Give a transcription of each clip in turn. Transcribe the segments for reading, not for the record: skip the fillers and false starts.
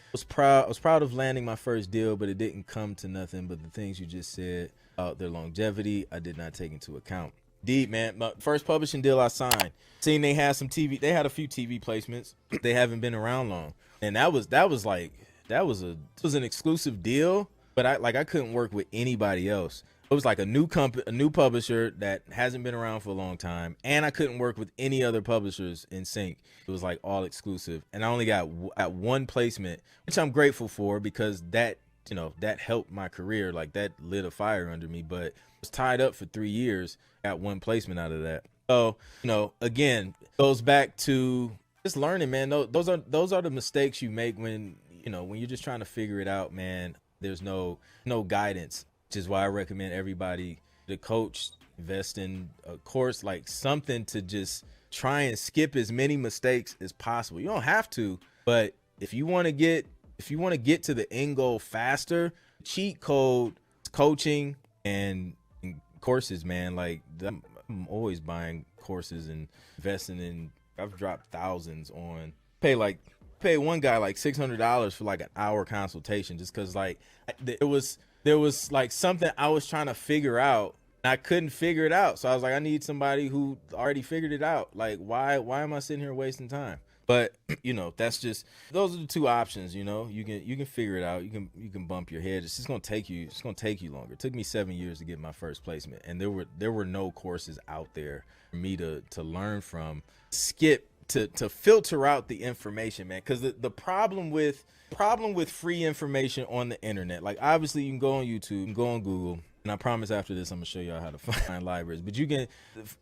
I was proud of landing my first deal, but it didn't come to nothing. But the things you just said about their longevity, I did not take into account. Indeed, man. My first publishing deal I signed, seen they had some TV. They had a few TV placements. They haven't been around long, and that was an exclusive deal. But I couldn't work with anybody else. It was like a new publisher that hasn't been around for a long time, and I couldn't work with any other publishers in sync. It was like all exclusive, and I only got at one placement, which I'm grateful for because that helped my career. Like that lit a fire under me. But I was tied up for 3 years. Got one placement out of that. So again, goes back to just learning, man. Those are the mistakes you make when you're just trying to figure it out, man. There's no guidance. Which is why I recommend everybody, the coach, invest in a course, like something to just try and skip as many mistakes as possible. You don't have to, but if you want to get to the end goal faster, cheat code, coaching, and courses, man. Like I'm always buying courses and investing in. I've dropped thousands on pay one guy like $600 for like an hour consultation just because like there was like something I was trying to figure out and I couldn't figure it out. So I was like, I need somebody who already figured it out. Like, why am I sitting here wasting time? But that's just, those are the two options. You can figure it out. You can bump your head. It's just going to take you. It's going to take you longer. It took me 7 years to get my first placement. And there were no courses out there for me to learn from, to filter out the information, man. Cause the problem with free information on the internet, like obviously you can go on YouTube, you can go on Google, and I promise after this I'm gonna show y'all how to find libraries. But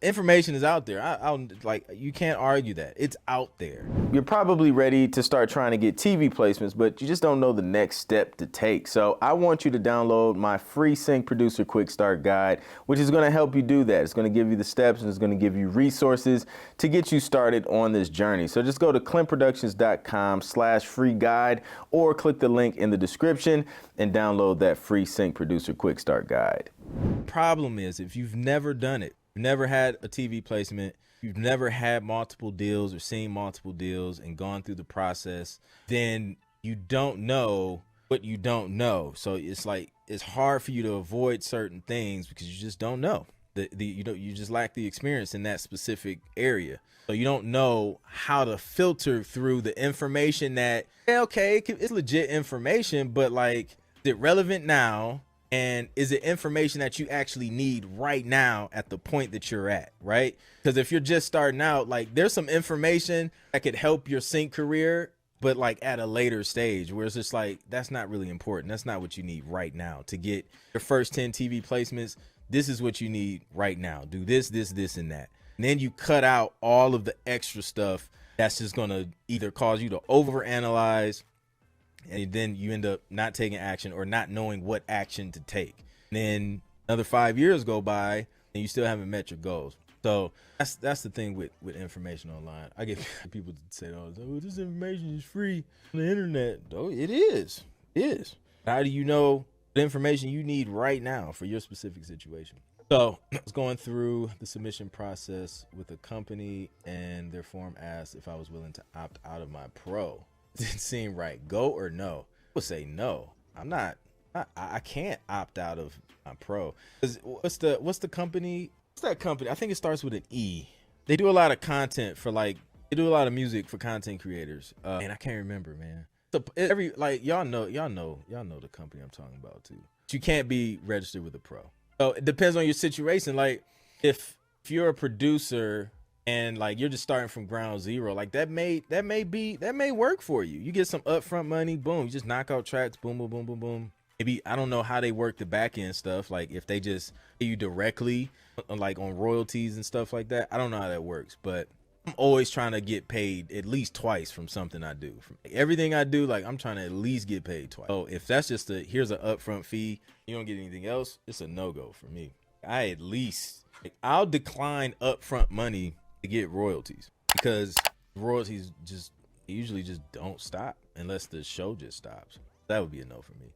information is out there. I'll like, you can't argue that it's out there. You're probably ready to start trying to get TV placements, but you just don't know the next step to take. So I want you to download my free Sync Producer Quick Start Guide, which is gonna help you do that. It's gonna give you the steps and it's gonna give you resources to get you started on this journey. So just go to clintproductions.com/free guide or click the link in the description and download that free Sync Producer Quick Start Guide. Problem is, if you've never done it, never had a TV placement, you've never had multiple deals or seen multiple deals and gone through the process, then you don't know what you don't know. So it's like, it's hard for you to avoid certain things because you just don't know. You just lack the experience in that specific area. So you don't know how to filter through the information that, okay, it's legit information, but like, is it relevant now? And is it information that you actually need right now at the point that you're at, right? Because if you're just starting out, like there's some information that could help your sync career, but like at a later stage where it's just like, that's not really important. That's not what you need right now to get your first 10 TV placements. This is what you need right now. Do this, and that. And then you cut out all of the extra stuff that's just going to either cause you to overanalyze, and then you end up not taking action or not knowing what action to take. And then another 5 years go by and you still haven't met your goals. So that's the thing with information online. I get people say, oh, this information is free on the internet. Oh, it is. It is. How do you know the information you need right now for your specific situation? So I was going through the submission process with a company and their form asked if I was willing to opt out of my pro. Didn't seem right. Go or no? I would say no. I'm not. I can't opt out of my pro. What's the company? What's that company? I think it starts with an E. They do a lot of content for they do a lot of music for content creators. And I can't remember, man. So y'all know the company I'm talking about too. You can't be registered with a pro. So it depends on your situation. Like if you're a producer and like you're just starting from ground zero, like that may work for you. You get some upfront money, boom, you just knock out tracks, boom, boom, boom, boom, boom. Maybe I don't know how they work the back end stuff, like if they just pay you directly, like on royalties and stuff like that. I don't know how that works, but I'm always trying to get paid at least twice from something I do. From everything I do, like I'm trying to at least get paid twice. So if that's just here's an upfront fee, you don't get anything else, it's a no-go for me. I'll decline upfront money to get royalties because royalties usually just don't stop unless the show just stops. That would be a no for me.